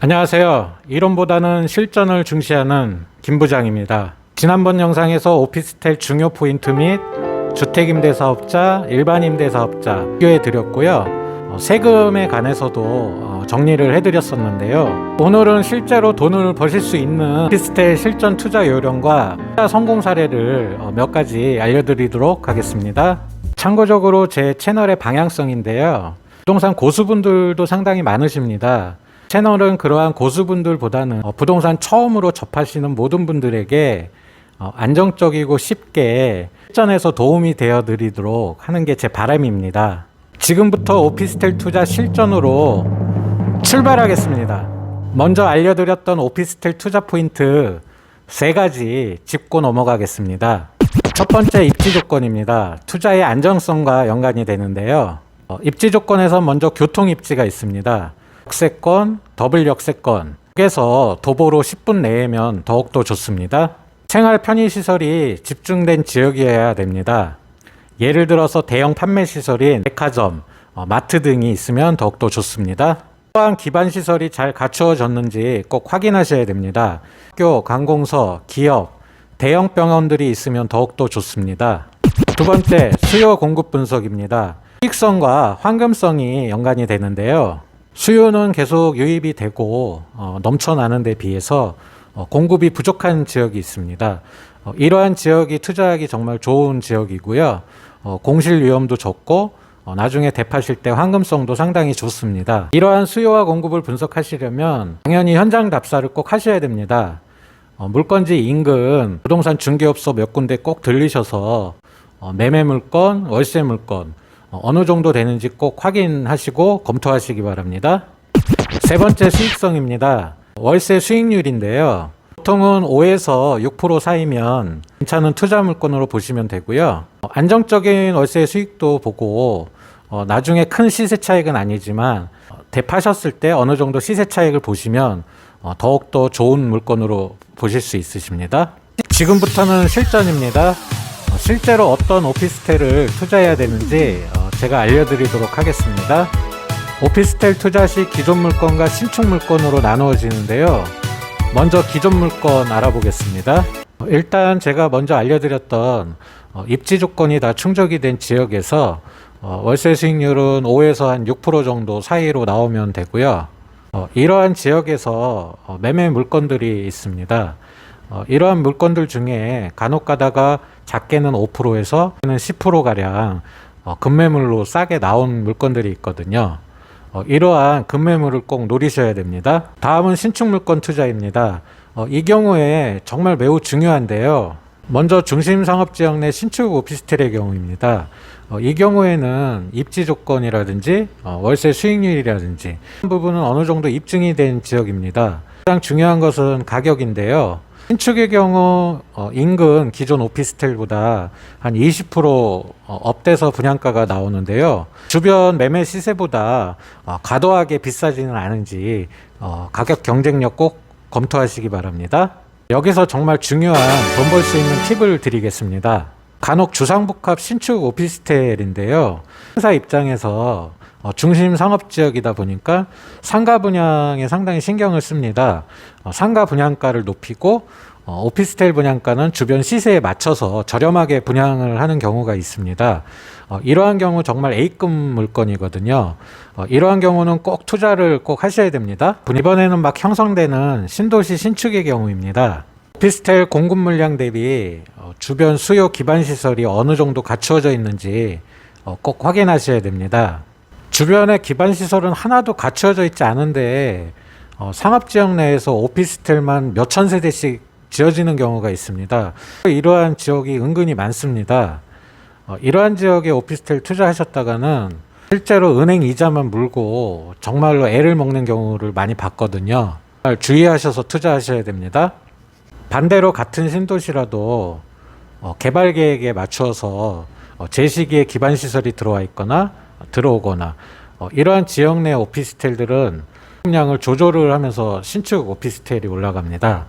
안녕하세요. 이론보다는 실전을 중시하는 김 부장입니다. 지난번 영상에서 오피스텔 중요 포인트 및 주택임대사업자, 일반임대사업자 비교해 드렸고요. 세금에 관해서도 정리를 해드렸었는데요. 오늘은 실제로 돈을 버실 수 있는 오피스텔 실전 투자 요령과 투자 성공 사례를 몇 가지 알려드리도록 하겠습니다. 참고적으로 제 채널의 방향성인데요. 부동산 고수분들도 상당히 많으십니다. 채널은 그러한 고수분들보다는 부동산 처음으로 접하시는 모든 분들에게 안정적이고 쉽게 실전에서 도움이 되어 드리도록 하는 게 제 바람입니다. 지금부터 오피스텔 투자 실전으로 출발하겠습니다. 먼저 알려드렸던 오피스텔 투자 포인트 3가지 짚고 넘어가겠습니다. 첫 번째, 입지 조건입니다. 투자의 안정성과 연관이 되는데요. 입지 조건에서 먼저 교통 입지가 있습니다. 역세권, 더블 역세권, 에서 도보로 10분 내에면 더욱더 좋습니다. 생활 편의시설이 집중된 지역이어야 됩니다. 예를 들어서 대형 판매시설인 백화점, 마트 등이 있으면 더욱더 좋습니다. 또한 기반시설이 잘 갖추어졌는지 꼭 확인하셔야 됩니다. 학교, 관공서, 기업, 대형 병원들이 있으면 더욱더 좋습니다. 두 번째, 수요 공급 분석입니다. 수익성과 환금성이 연관이 되는데요. 수요는 계속 유입이 되고 넘쳐나는 데 비해서 공급이 부족한 지역이 있습니다. 이러한 지역이 투자하기 정말 좋은 지역이고요. 공실 위험도 적고 나중에 대파실 때 환금성도 상당히 좋습니다. 이러한 수요와 공급을 분석하시려면 당연히 현장 답사를 꼭 하셔야 됩니다. 물건지 인근 부동산 중개업소 몇 군데 꼭 들리셔서 매매 물건, 월세 물건 어느 정도 되는지 꼭 확인하시고 검토하시기 바랍니다. 세 번째, 수익성입니다. 월세 수익률인데요. 보통은 5에서 6% 사이면 괜찮은 투자 물건으로 보시면 되고요. 안정적인 월세 수익도 보고 나중에 큰 시세 차익은 아니지만 대파셨을 때 어느 정도 시세 차익을 보시면 더욱더 좋은 물건으로 보실 수 있으십니다. 지금부터는 실전입니다. 실제로 어떤 오피스텔을 투자해야 되는지 제가 알려드리도록 하겠습니다. 오피스텔 투자 시 기존 물건과 신축 물건으로 나누어지는데요. 먼저 기존 물건 알아보겠습니다. 일단 제가 먼저 알려드렸던 입지 조건이 다 충족이 된 지역에서 월세 수익률은 5에서 한 6% 정도 사이로 나오면 되고요. 이러한 지역에서 매매 물건들이 있습니다. 이러한 물건들 중에 간혹 가다가 작게는 5%에서 10%가량 급매물로 싸게 나온 물건들이 있거든요. 이러한 급매물을 꼭 노리셔야 됩니다. 다음은 신축 물건 투자입니다. 이 경우에 정말 매우 중요한데요. 먼저 중심 상업지역 내 신축 오피스텔의 경우입니다. 이 경우에는 입지 조건이라든지 월세 수익률이라든지 부분은 어느 정도 입증이 된 지역입니다. 가장 중요한 것은 가격인데요. 신축의 경우 인근 기존 오피스텔보다 한 20% 업돼서 분양가가 나오는데요. 주변 매매 시세보다 과도하게 비싸지는 않은지 가격 경쟁력 꼭 검토하시기 바랍니다. 여기서 정말 중요한 돈 벌 수 있는 팁을 드리겠습니다. 간혹 주상복합 신축 오피스텔인데요. 상사 입장에서 중심 상업지역이다 보니까 상가 분양에 상당히 신경을 씁니다. 상가 분양가를 높이고 오피스텔 분양가는 주변 시세에 맞춰서 저렴하게 분양을 하는 경우가 있습니다. 이러한 경우 정말 A급 물건이거든요. 이러한 경우는 꼭 투자를 꼭 하셔야 됩니다. 이번에는 막 형성되는 신도시 신축의 경우입니다. 오피스텔 공급 물량 대비 주변 수요 기반 시설이 어느 정도 갖추어져 있는지 꼭 확인하셔야 됩니다. 주변에 기반 시설은 하나도 갖추어져 있지 않은데 상업지역 내에서 오피스텔만 몇천 세대씩 지어지는 경우가 있습니다. 이러한 지역이 은근히 많습니다. 이러한 지역에 오피스텔 투자하셨다가는 실제로 은행 이자만 물고 정말로 애를 먹는 경우를 많이 봤거든요. 주의하셔서 투자하셔야 됩니다. 반대로 같은 신도시라도 개발 계획에 맞춰서 제 시기에 기반 시설이 들어와 있거나 들어오거나 이러한 지역 내 오피스텔들은 수량을 조절을 하면서 신축 오피스텔이 올라갑니다.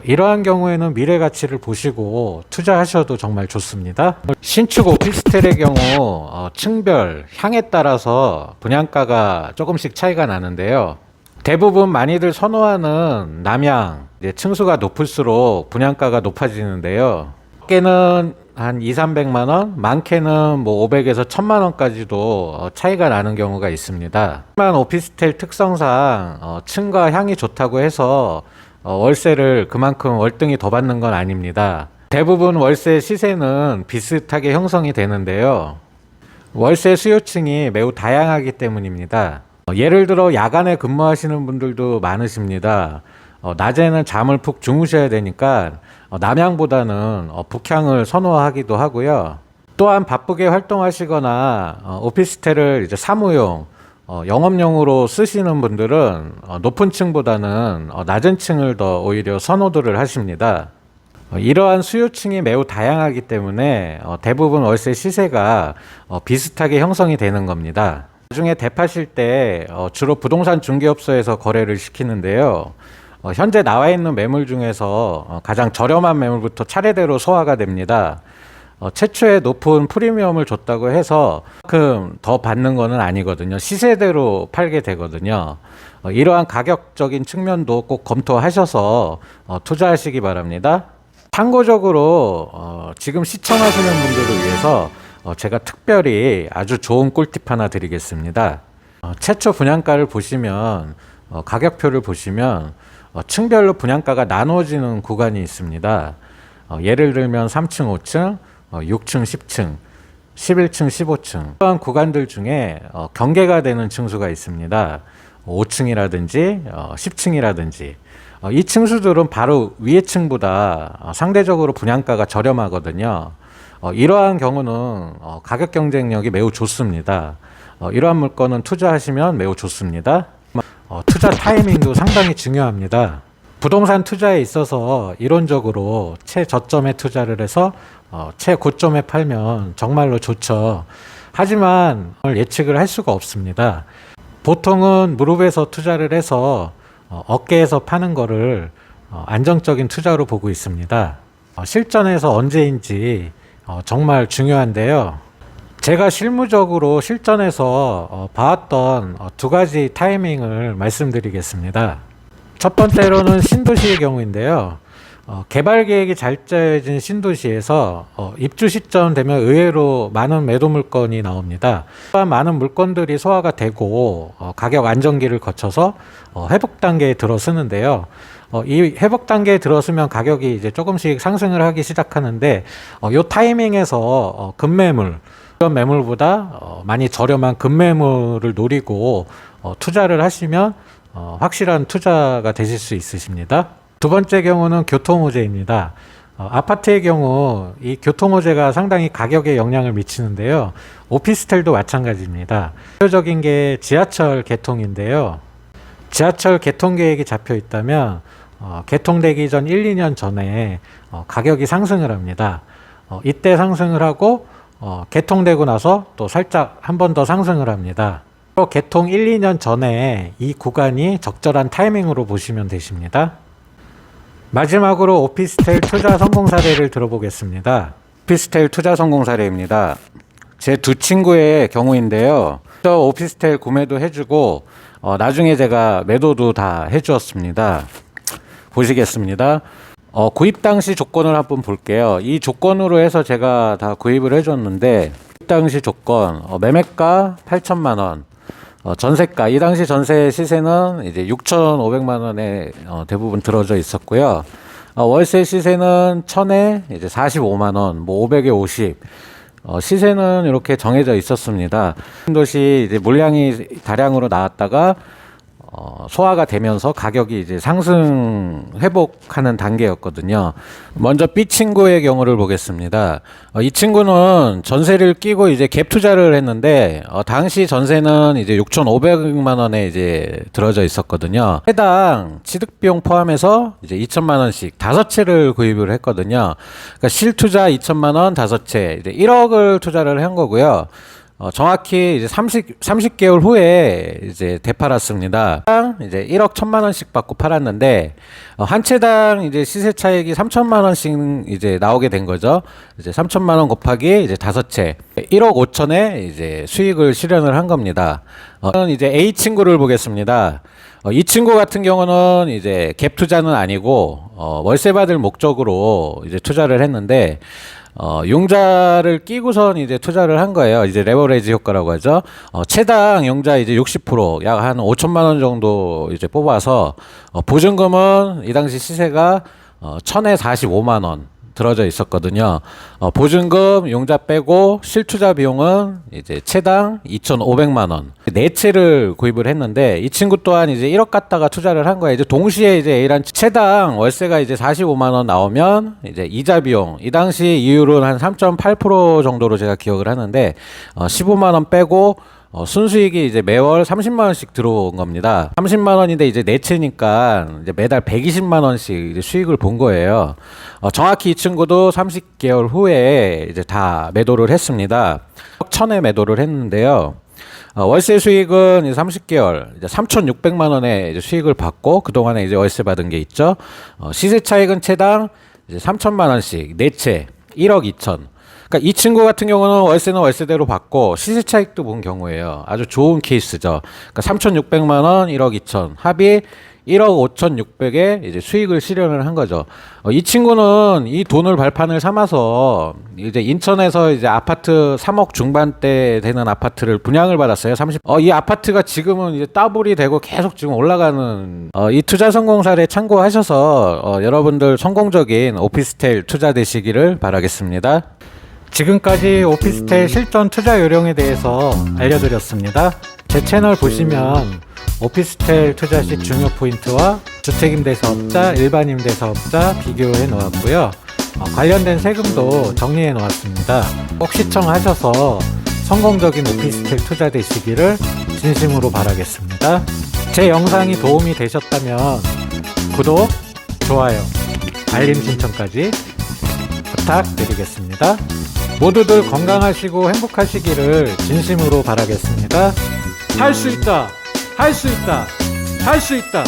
이러한 경우에는 미래 가치를 보시고 투자하셔도 정말 좋습니다. 신축 오피스텔의 경우 층별, 향에 따라서 분양가가 조금씩 차이가 나는데요. 대부분 많이들 선호하는 남양, 이제 층수가 높을수록 분양가가 높아지는데요. 적게는 한 2, 300만 원, 많게는 뭐 500에서 1000만 원까지도 차이가 나는 경우가 있습니다. 하지만 오피스텔 특성상 층과 향이 좋다고 해서 월세를 그만큼 월등히 더 받는 건 아닙니다. 대부분 월세 시세는 비슷하게 형성이 되는데요. 월세 수요층이 매우 다양하기 때문입니다. 예를 들어 야간에 근무하시는 분들도 많으십니다. 낮에는 잠을 푹 주무셔야 되니까 남향보다는 북향을 선호하기도 하고요. 또한 바쁘게 활동하시거나 오피스텔을 이제 사무용, 영업용으로 쓰시는 분들은 높은 층보다는 낮은 층을 더 오히려 선호들을 하십니다. 이러한 수요층이 매우 다양하기 때문에 대부분 월세 시세가 비슷하게 형성이 되는 겁니다. 나중에 대파실 때 주로 부동산 중개업소에서 거래를 시키는데요. 현재 나와 있는 매물 중에서 가장 저렴한 매물부터 차례대로 소화가 됩니다. 최초에 높은 프리미엄을 줬다고 해서 그만큼 더 받는 것은 아니거든요. 시세대로 팔게 되거든요. 이러한 가격적인 측면도 꼭 검토하셔서 투자하시기 바랍니다. 참고적으로 지금 시청하시는 분들을 위해서 제가 특별히 아주 좋은 꿀팁 하나 드리겠습니다. 최초 분양가를 보시면 가격표를 보시면 층별로 분양가가 나누어지는 구간이 있습니다. 예를 들면 3층, 5층, 6층, 10층, 11층, 15층 이러한 구간들 중에 경계가 되는 층수가 있습니다. 5층이라든지 10층이라든지 이 층수들은 바로 위의 층보다 상대적으로 분양가가 저렴하거든요. 이러한 경우는 가격 경쟁력이 매우 좋습니다. 이러한 물건은 투자하시면 매우 좋습니다. 투자 타이밍도 상당히 중요합니다. 부동산 투자에 있어서 이론적으로 최저점에 투자를 해서 최고점에 팔면 정말로 좋죠. 하지만 예측을 할 수가 없습니다. 보통은 무릎에서 투자를 해서 어깨에서 파는 거를 안정적인 투자로 보고 있습니다. 실전에서 언제인지 정말 중요한데요. 제가 실무적으로 실전에서 봐왔던 두 가지 타이밍을 말씀드리겠습니다. 첫 번째로는 신도시의 경우인데요. 개발 계획이 잘 짜여진 신도시에서 입주 시점 되면 의외로 많은 매도 물건이 나옵니다. 또한 많은 물건들이 소화가 되고 가격 안정기를 거쳐서 회복 단계에 들어서는데요. 이 회복 단계에 들어서면 가격이 이제 조금씩 상승을 하기 시작하는데 이 타이밍에서 급매물 이런 매물보다 많이 저렴한 급매물을 노리고 투자를 하시면 확실한 투자가 되실 수 있으십니다. 두 번째 경우는 교통호재입니다. 아파트의 경우 이 교통호재가 상당히 가격에 영향을 미치는데요. 오피스텔도 마찬가지입니다. 대표적인 게 지하철 개통인데요. 지하철 개통 계획이 잡혀 있다면 개통되기 전 1, 2년 전에 가격이 상승을 합니다. 이때 상승을 하고 개통되고 나서 또 살짝 한 번 더 상승을 합니다. 개통 1, 2년 전에 이 구간이 적절한 타이밍으로 보시면 되십니다. 마지막으로 오피스텔 투자 성공 사례를 들어보겠습니다. 오피스텔 투자 성공 사례입니다. 제 두 친구의 경우인데요. 저 오피스텔 구매도 해주고 나중에 제가 매도도 다 해주었습니다. 보시겠습니다. 구입 당시 조건을 한번 볼게요. 이 조건으로 해서 제가 다 구입을 해줬는데 구입 당시 조건 매매가 8천만 원, 전세가 이 당시 전세 시세는 이제 6,500만 원에 대부분 들어져 있었고요. 월세 시세는 1000에 이제 45만 원, 뭐 500에 50. 시세는 이렇게 정해져 있었습니다. 도시 이제 물량이 다량으로 나왔다가 소화가 되면서 가격이 이제 상승 회복하는 단계였거든요. 먼저 B 친구의 경우를 보겠습니다. 이 친구는 전세를 끼고 이제 갭 투자를 했는데 당시 전세는 이제 6,500만 원에 이제 들어져 있었거든요. 해당 취득비용 포함해서 이제 2천만 원씩 5채를 구입을 했거든요. 그러니까 실투자 2천만 원 5채 이제 1억을 투자를 한 거고요. 정확히 이제 30개월 후에 이제 되팔았습니다. 이제 1억 1천만 원씩 받고 팔았는데, 한 채당 이제 시세 차익이 3천만 원씩 이제 나오게 된 거죠. 이제 3천만 원 곱하기 이제 5채. 1억 5천에 이제 수익을 실현을 한 겁니다. 이제 A 친구를 보겠습니다. 이 친구 같은 경우는 이제 갭 투자는 아니고 월세 받을 목적으로 이제 투자를 했는데 용자를 끼고선 이제 투자를 한 거예요. 이제 레버리지 효과라고 하죠. 채당 용자 이제 60% 약 한 5천만 원 정도 이제 뽑아서 보증금은 이 당시 시세가 1000에 45만 원 들어져 있었거든요. 보증금 용자 빼고 실투자 비용은 이제 채당 2,500만 원. 네 채를 구입을 했는데 이 친구 또한 이제 1억 갖다가 투자를 한 거예요. 이제 동시에 이제 A란 채당 월세가 이제 45만 원 나오면 이제 이자 비용 이 당시 이율은 한 3.8% 정도로 제가 기억을 하는데 15만 원 빼고 순수익이 이제 매월 30만 원씩 들어온 겁니다. 30만 원인데 이제 네 채니까 이제 매달 120만 원씩 이제 수익을 본 거예요. 정확히 이 친구도 30개월 후에 이제 다 매도를 했습니다. 1,000에 매도를 했는데요. 월세 수익은 이제 30개월 이제 3,600만 원의 이제 수익을 받고 그동안에 이제 월세 받은 게 있죠. 시세 차익은 채당 이제 3천만 원씩 네 채 1억 2천. 그러니까 이 친구 같은 경우는 월세는 월세대로 받고 시세 차익도 본 경우예요. 아주 좋은 케이스죠. 그러니까 3,600만 원, 1억 2천 합이 1억 5,600에 이제 수익을 실현을 한 거죠. 이 친구는 이 돈을 발판을 삼아서 이제 인천에서 이제 아파트 3억 중반대 되는 아파트를 분양을 받았어요. 이 아파트가 지금은 이제 더블이 되고 계속 지금 올라가는 이 투자 성공 사례 참고하셔서 여러분들 성공적인 오피스텔 투자 되시기를 바라겠습니다. 지금까지 오피스텔 실전 투자 요령에 대해서 알려드렸습니다. 제 채널 보시면 오피스텔 투자 시 중요 포인트와 주택임대사업자, 일반임대사업자 비교해 놓았고요. 관련된 세금도 정리해 놓았습니다. 꼭 시청하셔서 성공적인 오피스텔 투자 되시기를 진심으로 바라겠습니다. 제 영상이 도움이 되셨다면 구독, 좋아요, 알림 신청까지 부탁드리겠습니다. 모두들 건강하시고 행복하시기를 진심으로 바라겠습니다. 할 수 있다! 할 수 있다! 할 수 있다!